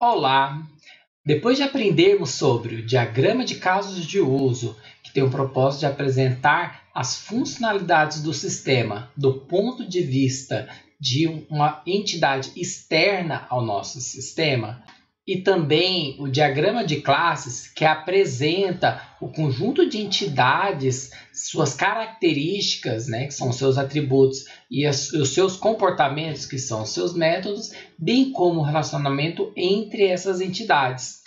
Olá! Depois de aprendermos sobre o diagrama de casos de uso, que tem o propósito de apresentar as funcionalidades do sistema do ponto de vista de uma entidade externa ao nosso sistema, e também o diagrama de classes, que apresenta o conjunto de entidades, suas características, né, que são seus atributos, e os seus comportamentos, que são os seus métodos, bem como o relacionamento entre essas entidades.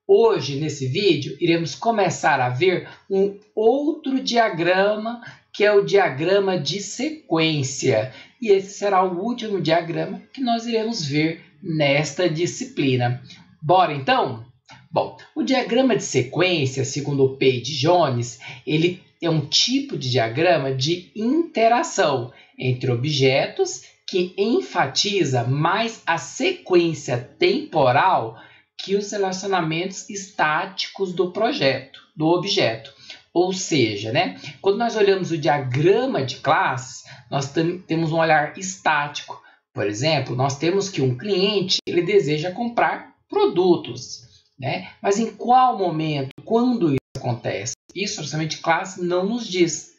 Hoje, nesse vídeo, iremos começar a ver um outro diagrama, que é o diagrama de sequência. E esse será o último diagrama que nós iremos ver nesta disciplina. Bora então? Bom, o diagrama de sequência, segundo o Page Jones, ele é um tipo de diagrama de interação entre objetos que enfatiza mais a sequência temporal que os relacionamentos estáticos do objeto. Ou seja, quando nós olhamos o diagrama de classes, nós temos um olhar estático. Por exemplo, nós temos que um cliente ele deseja comprar produtos, mas em qual momento, quando isso acontece? Isso, relacionamento de classe, não nos diz.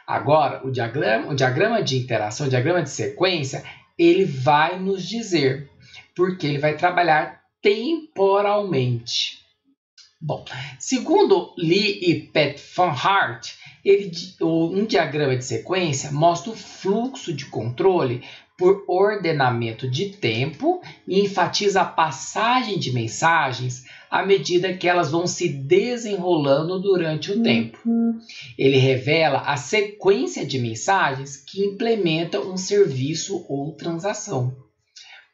Agora, o diagrama de interação, o diagrama de sequência, ele vai nos dizer, porque ele vai trabalhar temporalmente. Bom, segundo Lee e Pat Van Hart, um diagrama de sequência mostra o fluxo de controle por ordenamento de tempo e enfatiza a passagem de mensagens à medida que elas vão se desenrolando durante o tempo. Ele revela a sequência de mensagens que implementa um serviço ou transação.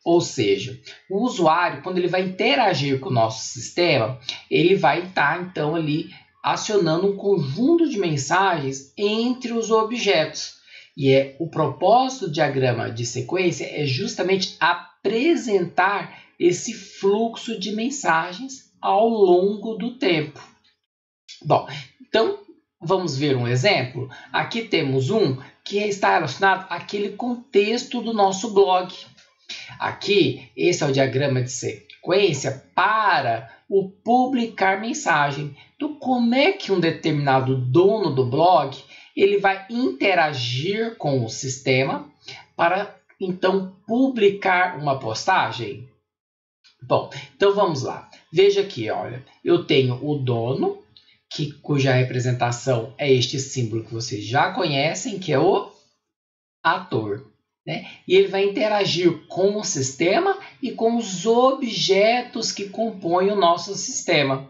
Ou seja, o usuário, quando ele vai interagir com o nosso sistema, ele vai estar, então, ali acionando um conjunto de mensagens entre os objetos. E o propósito do diagrama de sequência é justamente apresentar esse fluxo de mensagens ao longo do tempo. Bom, então vamos ver um exemplo. Aqui temos um que está relacionado àquele contexto do nosso blog. Aqui, esse é o diagrama de sequência para o publicar mensagem. Então, como é que um determinado dono do blog ele vai interagir com o sistema para, então, publicar uma postagem? Bom, então vamos lá. Veja aqui, olha, eu tenho o dono, cuja representação é este símbolo que vocês já conhecem, que é o ator. E ele vai interagir com o sistema e com os objetos que compõem o nosso sistema,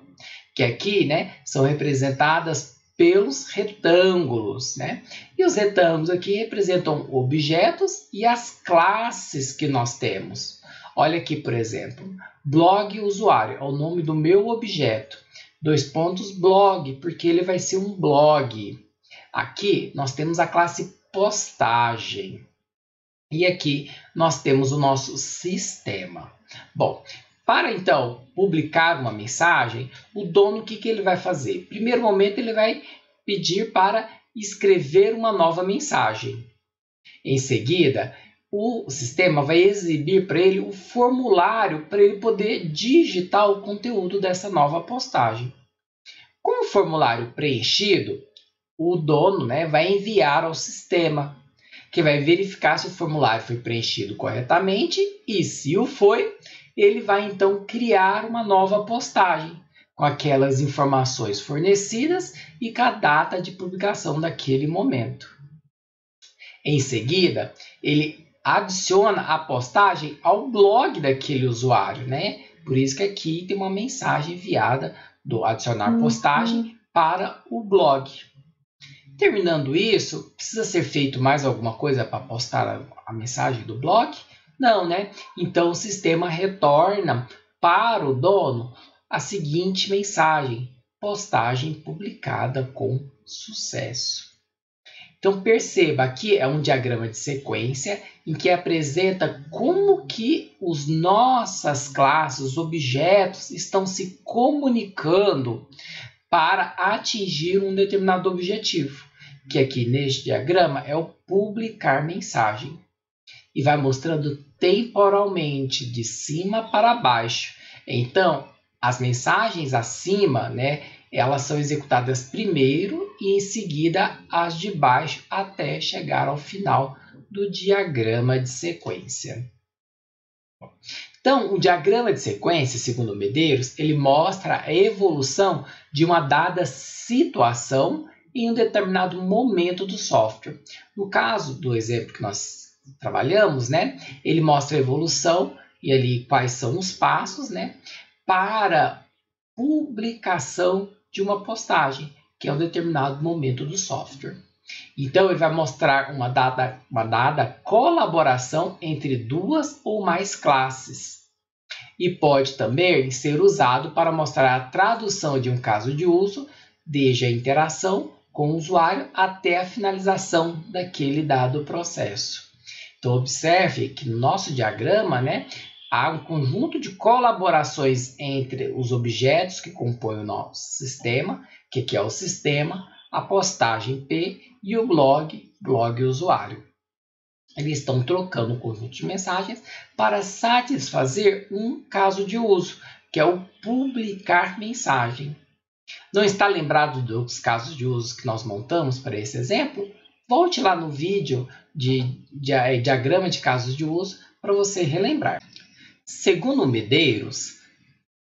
que aqui são representadas pelos retângulos. E os retângulos aqui representam objetos e as classes que nós temos. Olha aqui, por exemplo, blog usuário é o nome do meu objeto. Blog, porque ele vai ser um blog. Aqui nós temos a classe postagem. E aqui nós temos o nosso sistema. Bom, para então publicar uma mensagem, o dono o que ele vai fazer? Primeiro momento ele vai pedir para escrever uma nova mensagem. Em seguida, o sistema vai exibir para ele o formulário para ele poder digitar o conteúdo dessa nova postagem. Com o formulário preenchido, o dono vai enviar ao sistema, que vai verificar se o formulário foi preenchido corretamente e, se o foi, ele vai então criar uma nova postagem com aquelas informações fornecidas e com a data de publicação daquele momento. Em seguida, ele adiciona a postagem ao blog daquele usuário, Por isso que aqui tem uma mensagem enviada do adicionar postagem para o blog. Terminando isso, precisa ser feito mais alguma coisa para postar a mensagem do blog? Não, Então o sistema retorna para o dono a seguinte mensagem: postagem publicada com sucesso. Então perceba, aqui é um diagrama de sequência em que apresenta como que as nossas classes, os objetos, estão se comunicando para atingir um determinado objetivo, que aqui neste diagrama é o publicar mensagem. E vai mostrando temporalmente, de cima para baixo, Então, as mensagens acima, né, elas são executadas primeiro e em seguida as de baixo até chegar ao final do diagrama de sequência. Então, o diagrama de sequência, segundo Medeiros, ele mostra a evolução de uma dada situação em um determinado momento do software. No caso do exemplo que nós trabalhamos, né, ele mostra a evolução e ali quais são os passos, né, para publicação de uma postagem, que é um determinado momento do software. Então, ele vai mostrar uma dada colaboração entre duas ou mais classes. E pode também ser usado para mostrar a tradução de um caso de uso, desde a interação com o usuário até a finalização daquele dado processo. Então, observe que no nosso diagrama, né, há um conjunto de colaborações entre os objetos que compõem o nosso sistema, que aqui é o sistema, a postagem P e o blog usuário. Eles estão trocando um conjunto de mensagens para satisfazer um caso de uso, que é o publicar mensagem. Não está lembrado dos casos de uso que nós montamos para esse exemplo? Volte lá no vídeo de diagrama de casos de uso para você relembrar. Segundo Medeiros,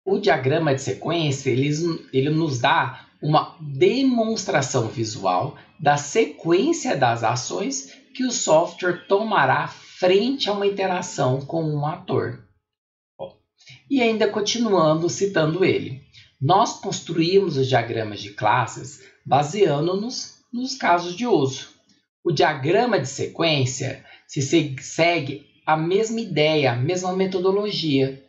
o diagrama de sequência ele nos dá uma demonstração visual da sequência das ações que o software tomará frente a uma interação com um ator. E ainda continuando citando ele, nós construímos os diagramas de classes baseando-nos nos casos de uso. O diagrama de sequência segue a mesma ideia, a mesma metodologia.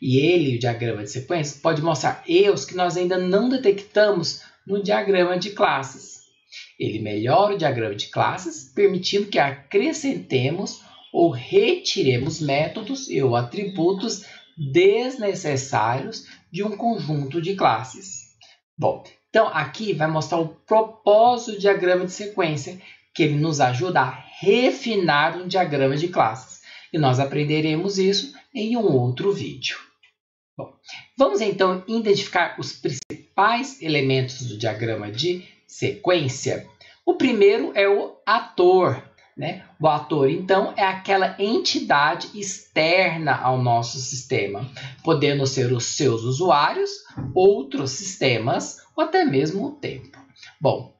E ele, o diagrama de sequência, pode mostrar erros que nós ainda não detectamos no diagrama de classes. Ele melhora o diagrama de classes, permitindo que acrescentemos ou retiremos métodos ou atributos desnecessários de um conjunto de classes. Bom, então aqui vai mostrar o propósito do diagrama de sequência, que ele nos ajuda a refinar um diagrama de classes. E nós aprenderemos isso em um outro vídeo. Bom, vamos então identificar os principais elementos do diagrama de sequência. O primeiro é o ator, né? O ator, então, é aquela entidade externa ao nosso sistema, podendo ser os seus usuários, outros sistemas ou até mesmo o tempo. Bom,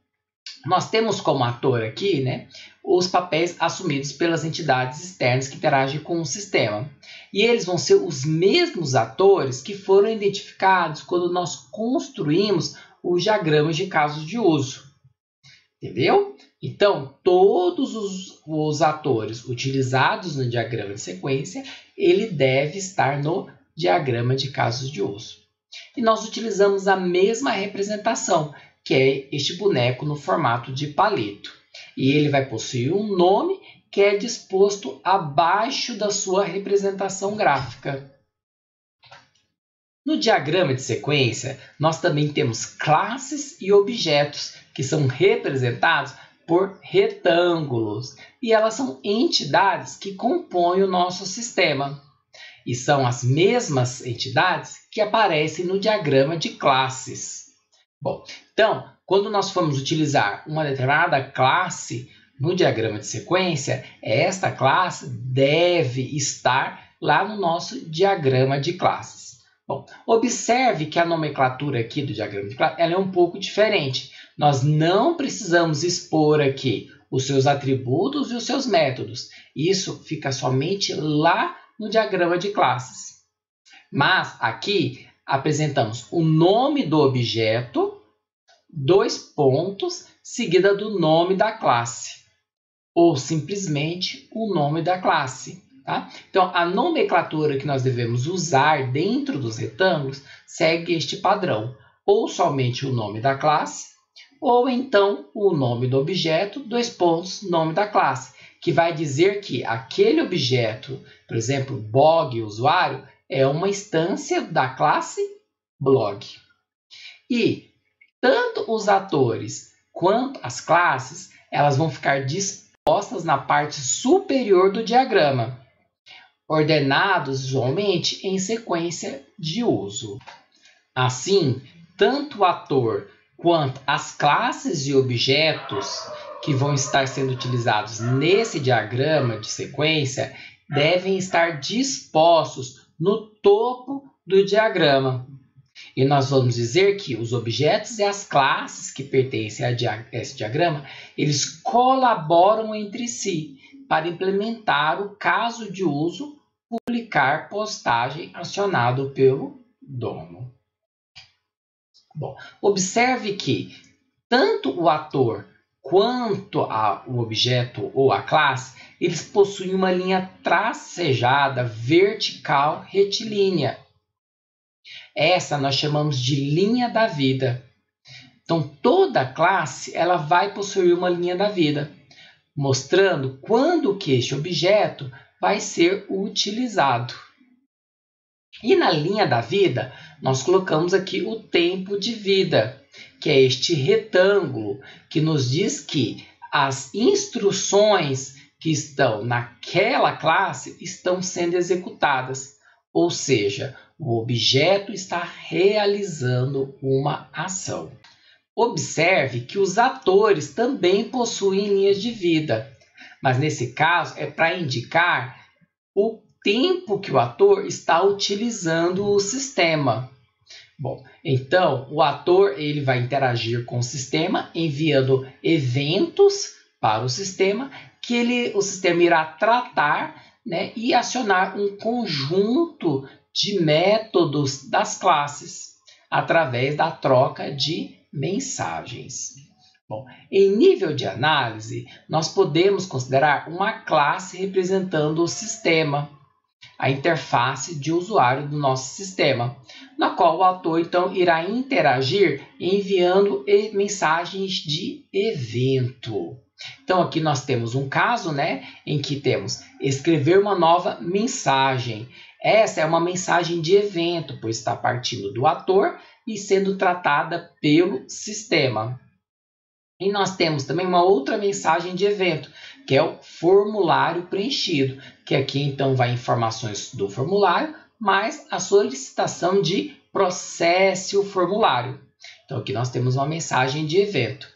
nós temos como ator aqui, né, os papéis assumidos pelas entidades externas que interagem com o sistema. E eles vão ser os mesmos atores que foram identificados quando nós construímos os diagramas de casos de uso. Entendeu? Então, todos os atores utilizados no diagrama de sequência, ele deve estar no diagrama de casos de uso. E nós utilizamos a mesma representação, que é este boneco no formato de palito. E ele vai possuir um nome que é disposto abaixo da sua representação gráfica. No diagrama de sequência, nós também temos classes e objetos, que são representados por retângulos. E elas são entidades que compõem o nosso sistema. E são as mesmas entidades que aparecem no diagrama de classes. Bom, então, quando nós formos utilizar uma determinada classe no diagrama de sequência, esta classe deve estar lá no nosso diagrama de classes. Bom, observe que a nomenclatura aqui do diagrama de classes ela é um pouco diferente. Nós não precisamos expor aqui os seus atributos e os seus métodos. Isso fica somente lá no diagrama de classes. Mas aqui apresentamos o nome do objeto, 2 pontos, seguida do nome da classe, ou simplesmente o nome da classe. Tá? Então, a nomenclatura que nós devemos usar dentro dos retângulos segue este padrão, ou somente o nome da classe, ou então o nome do objeto, 2 pontos, nome da classe, que vai dizer que aquele objeto, por exemplo, blog usuário, é uma instância da classe blog. E tanto os atores quanto as classes, elas vão ficar dispostas na parte superior do diagrama. ordenados usualmente em sequência de uso. Assim, tanto o ator quanto as classes e objetos que vão estar sendo utilizados nesse diagrama de sequência devem estar dispostos no topo do diagrama. E nós vamos dizer que os objetos e as classes que pertencem a esse diagrama, eles colaboram entre si para implementar o caso de uso publicar postagem acionado pelo dono. Bom, observe que tanto o ator quanto o objeto ou a classe, eles possuem uma linha tracejada vertical retilínea. Essa nós chamamos de linha da vida. Então, toda classe ela vai possuir uma linha da vida, mostrando quando que este objeto vai ser utilizado. E na linha da vida, nós colocamos aqui o tempo de vida, que é este retângulo, que nos diz que as instruções que estão naquela classe estão sendo executadas. Ou seja, o objeto está realizando uma ação. Observe que os atores também possuem linhas de vida, mas nesse caso é para indicar o tempo que o ator está utilizando o sistema. Bom, então o ator ele vai interagir com o sistema enviando eventos para o sistema que o sistema irá tratar, né, e acionar um conjunto de métodos das classes através da troca de mensagens. Bom, em nível de análise, nós podemos considerar uma classe representando o sistema, a interface de usuário do nosso sistema, na qual o ator então irá interagir enviando mensagens de evento. Então aqui nós temos um caso, né, em que temos escrever uma nova mensagem. Essa é uma mensagem de evento, pois está partindo do ator e sendo tratada pelo sistema. E nós temos também uma outra mensagem de evento, que é o formulário preenchido, que aqui então vai informações do formulário, mais a solicitação de processe o formulário. Então aqui nós temos uma mensagem de evento.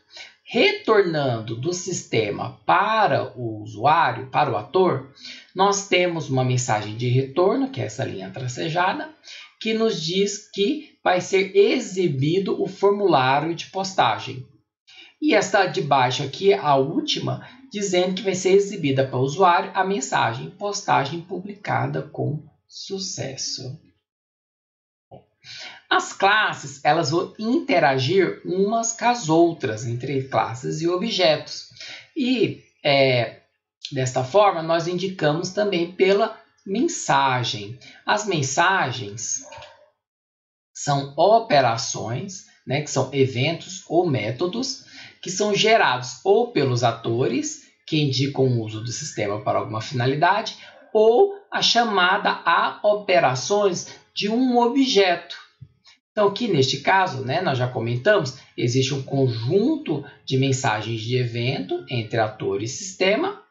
Retornando do sistema para o usuário, para o ator, nós temos uma mensagem de retorno, que é essa linha tracejada, que nos diz que vai ser exibido o formulário de postagem. E essa de baixo aqui, a última, dizendo que vai ser exibida para o usuário a mensagem postagem publicada com sucesso. As classes elas vão interagir umas com as outras, entre classes e objetos. E desta forma, nós indicamos também pela mensagem. As mensagens são operações, né, que são eventos ou métodos, que são gerados ou pelos atores, que indicam o uso do sistema para alguma finalidade, ou a chamada a operações de um objeto. Então, aqui neste caso, né, nós já comentamos, existe um conjunto de mensagens de evento entre ator e sistema,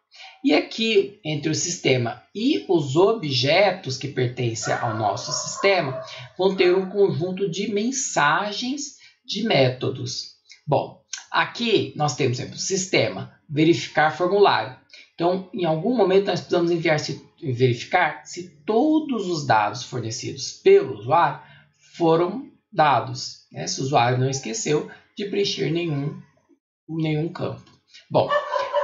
e aqui, entre o sistema e os objetos que pertencem ao nosso sistema, vão ter um conjunto de mensagens de métodos. Bom, aqui nós temos, por exemplo, sistema, verificar formulário. Então, em algum momento, nós precisamos verificar se todos os dados fornecidos pelo usuário foram dados, né? Se o usuário não esqueceu de preencher nenhum campo. Bom,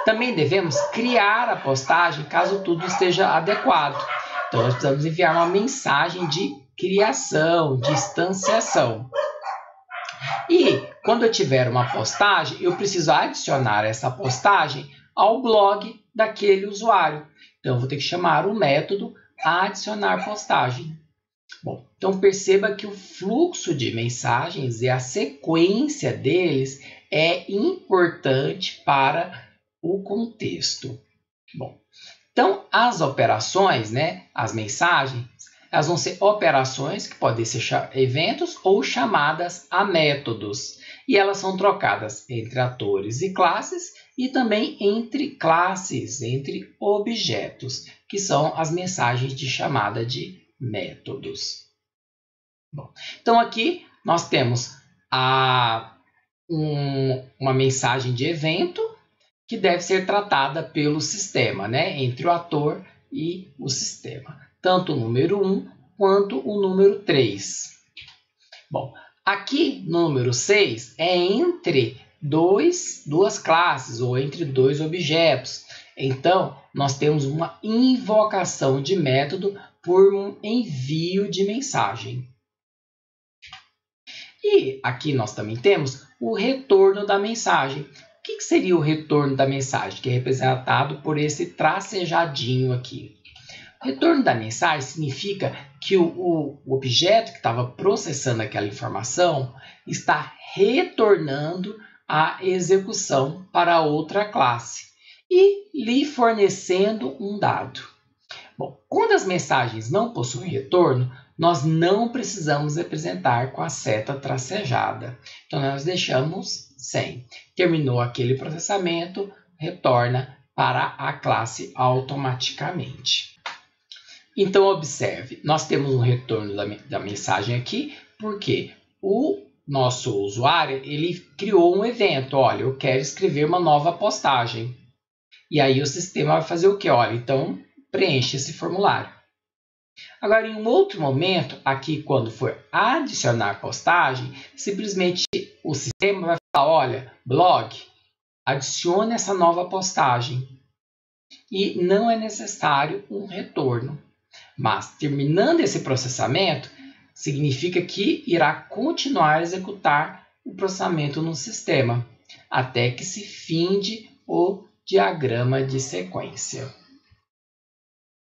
também devemos criar a postagem caso tudo esteja adequado. Então, nós precisamos enviar uma mensagem de criação, de instanciação. E quando eu tiver uma postagem, eu preciso adicionar essa postagem ao blog daquele usuário. Então, eu vou ter que chamar o método adicionar postagem. Bom, então perceba que o fluxo de mensagens e a sequência deles é importante para o contexto. Bom, então as operações, né, as mensagens, elas vão ser operações que podem ser eventos ou chamadas a métodos. E elas são trocadas entre atores e classes e também entre classes, entre objetos, que são as mensagens de chamada de métodos. Bom, então aqui nós temos uma mensagem de evento que deve ser tratada pelo sistema, né? Entre o ator e o sistema. Tanto o número 1 quanto o número 3. Bom, aqui no número 6 é entre duas classes ou entre dois objetos. Então, nós temos uma invocação de método por um envio de mensagem. E aqui nós também temos o retorno da mensagem. O que seria o retorno da mensagem? Que é representado por esse tracejadinho aqui. O retorno da mensagem significa que o objeto que estava processando aquela informação está retornando a execução para outra classe e lhe fornecendo um dado. Bom, quando as mensagens não possuem retorno, nós não precisamos representar com a seta tracejada. Então, nós deixamos sem. Terminou aquele processamento, retorna para a classe automaticamente. Então, observe, nós temos um retorno da mensagem aqui, porque o nosso usuário ele criou um evento. Olha, eu quero escrever uma nova postagem. E aí o sistema vai fazer o quê? Olha, então preenche esse formulário. Agora, em um outro momento, aqui quando for adicionar postagem, simplesmente o sistema vai falar, olha, blog, adicione essa nova postagem. E não é necessário um retorno. Mas, terminando esse processamento, significa que irá continuar a executar o processamento no sistema, até que se finde o diagrama de sequência.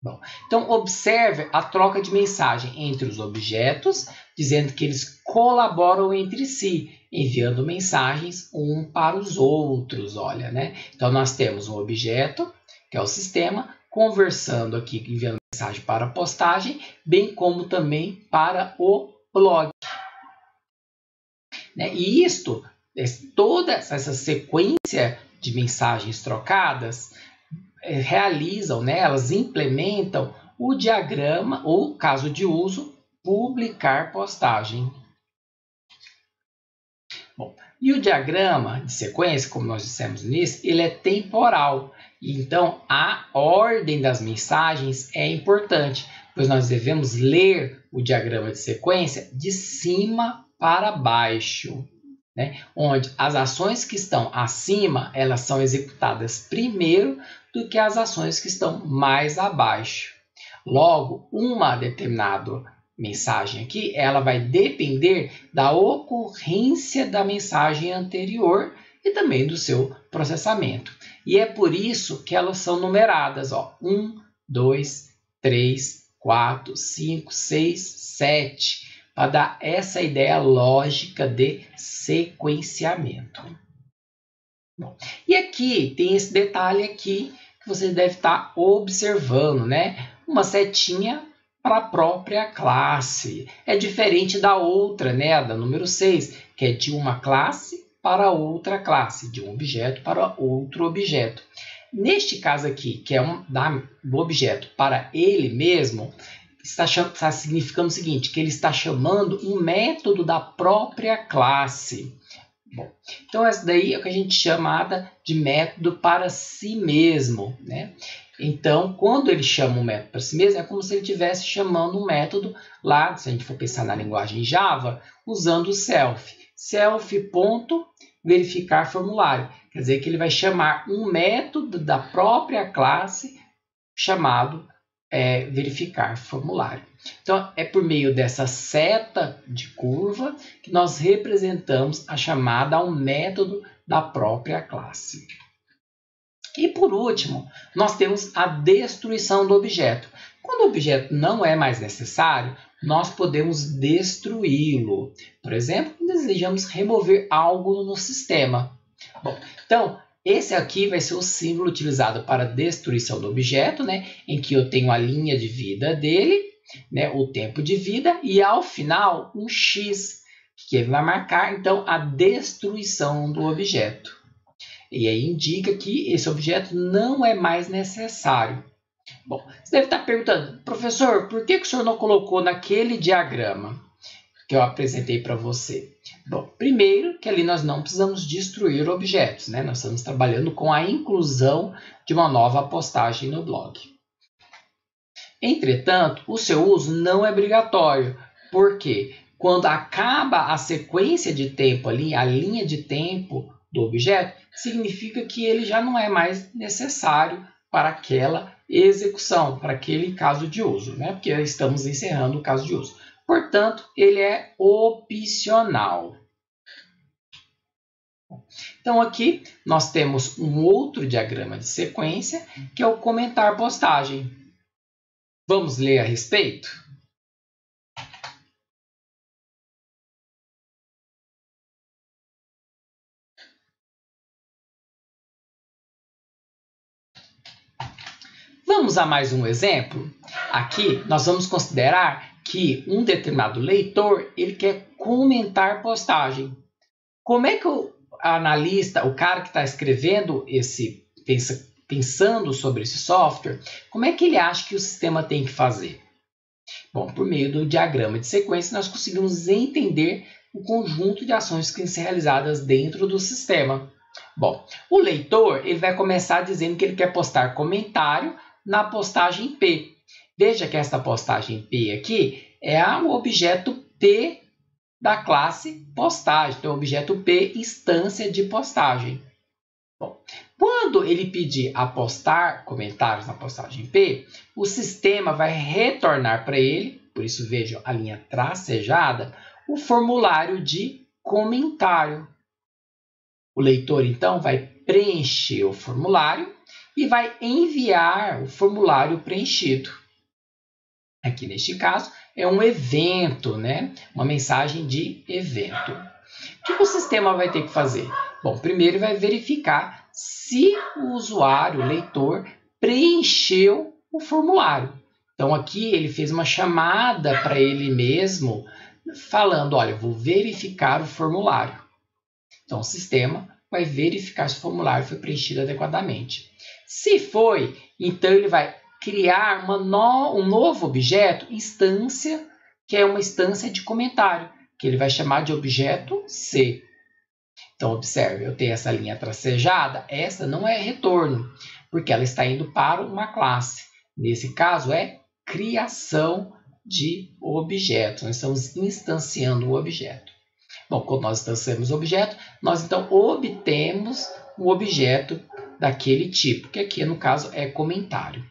Bom, então, observe a troca de mensagem entre os objetos, dizendo que eles colaboram entre si, enviando mensagens um para os outros. Olha, né? Então, nós temos um objeto, que é o sistema, conversando aqui, enviando mensagem para a postagem, bem como também para o blog. Né? E toda essa sequência de mensagens trocadas realizam, né? Elas implementam o diagrama ou, caso de uso, publicar postagem. Bom, e o diagrama de sequência, como nós dissemos no início, ele é temporal. Então, a ordem das mensagens é importante, pois nós devemos ler o diagrama de sequência de cima para baixo, né? Onde as ações que estão acima, elas são executadas primeiro do que as ações que estão mais abaixo. Logo, uma determinada mensagem aqui, ela vai depender da ocorrência da mensagem anterior e também do seu processamento. E é por isso que elas são numeradas, ó, 1, 2, 3, 4, 5, 6, 7, para dar essa ideia lógica de sequenciamento. Bom, e aqui tem esse detalhe aqui que você deve estar observando, né? Uma setinha para a própria classe. É diferente da outra, né? Da número 6, que é de uma classe para outra classe, de um objeto para outro objeto. Neste caso aqui, que é do objeto para ele mesmo, está significando o seguinte, que ele está chamando um método da própria classe. Bom, então essa daí é o que a gente chama de método para si mesmo, né? Então, quando ele chama um método para si mesmo, é como se ele estivesse chamando um método lá, se a gente for pensar na linguagem Java, usando o self. Self.verificar formulário. Quer dizer que ele vai chamar um método da própria classe chamado verificar formulário. Então, é por meio dessa seta de curva que nós representamos a chamada a um método da própria classe. E por último, nós temos a destruição do objeto. Quando o objeto não é mais necessário, nós podemos destruí-lo. Por exemplo, desejamos remover algo no sistema. Bom, então, esse aqui vai ser o símbolo utilizado para destruição do objeto, né? Em que eu tenho a linha de vida dele, né? O tempo de vida, e ao final um X, que vai marcar então a destruição do objeto. E aí indica que esse objeto não é mais necessário. Bom, você deve estar perguntando, professor, por que o senhor não colocou naquele diagrama que eu apresentei para você? Bom, primeiro que ali nós não precisamos destruir objetos, né? Nós estamos trabalhando com a inclusão de uma nova postagem no blog. Entretanto, o seu uso não é obrigatório, porque quando acaba a sequência de tempo ali, a linha de tempo do objeto, significa que ele já não é mais necessário para aquela execução, para aquele caso de uso, né? Porque estamos encerrando o caso de uso. Portanto, ele é opcional. Então, aqui nós temos um outro diagrama de sequência, que é o comentar postagem. Vamos ler a respeito? Vamos a mais um exemplo? Aqui nós vamos considerar que um determinado leitor ele quer comentar postagem. Como é que o analista, o cara que está escrevendo pensando sobre esse software, como é que ele acha que o sistema tem que fazer? Bom, por meio do diagrama de sequência, nós conseguimos entender o conjunto de ações que têm que ser realizadas dentro do sistema. Bom, o leitor ele vai começar dizendo que ele quer postar comentário na postagem P. Veja que esta postagem P aqui é o objeto P da classe postagem, então o objeto P instância de postagem. Bom, quando ele pedir a postar comentários na postagem P, o sistema vai retornar para ele, por isso vejam a linha tracejada, o formulário de comentário. O leitor então vai preencher o formulário e vai enviar o formulário preenchido. Aqui neste caso é um evento, né? Uma mensagem de evento. O que o sistema vai ter que fazer? Bom, primeiro vai verificar se o usuário, o leitor, preencheu o formulário. Então aqui ele fez uma chamada para ele mesmo, falando, olha, vou verificar o formulário. Então o sistema vai verificar se o formulário foi preenchido adequadamente. Se foi, então ele vai criar um novo objeto, instância, que é uma instância de comentário, que ele vai chamar de objeto C. Então, observe, eu tenho essa linha tracejada, essa não é retorno, porque ela está indo para uma classe. Nesse caso, é criação de objeto. Nós estamos instanciando o objeto. Bom, quando nós instanciamos o objeto, nós então obtemos um objeto daquele tipo, que aqui, no caso, é comentário.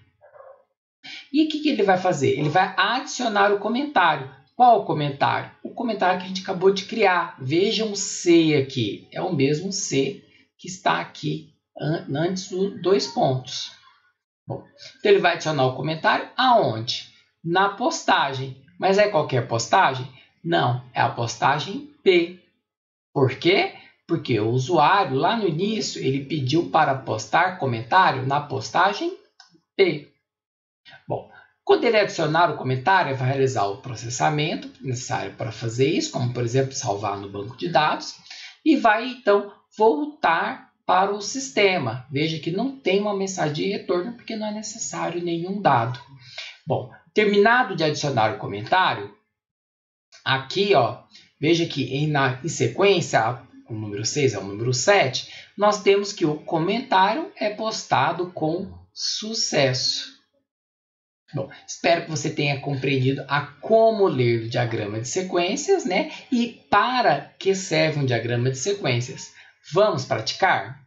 E o que ele vai fazer? Ele vai adicionar o comentário. Qual o comentário? O comentário que a gente acabou de criar. Vejam o C aqui. É o mesmo C que está aqui antes dos 2 pontos. Bom, então ele vai adicionar o comentário aonde? Na postagem. Mas é qualquer postagem? Não, é a postagem P. Por quê? Porque o usuário, lá no início, ele pediu para postar comentário na postagem P. Bom, quando ele adicionar o comentário, ele vai realizar o processamento necessário para fazer isso, como, por exemplo, salvar no banco de dados, e vai, então, voltar para o sistema. Veja que não tem uma mensagem de retorno, porque não é necessário nenhum dado. Bom, terminado de adicionar o comentário, aqui, ó, veja que em sequência, o número 6 é o número 7, nós temos que o comentário é postado com sucesso. Bom, espero que você tenha compreendido a como ler o diagrama de sequências, né? E para que serve um diagrama de sequências. Vamos praticar?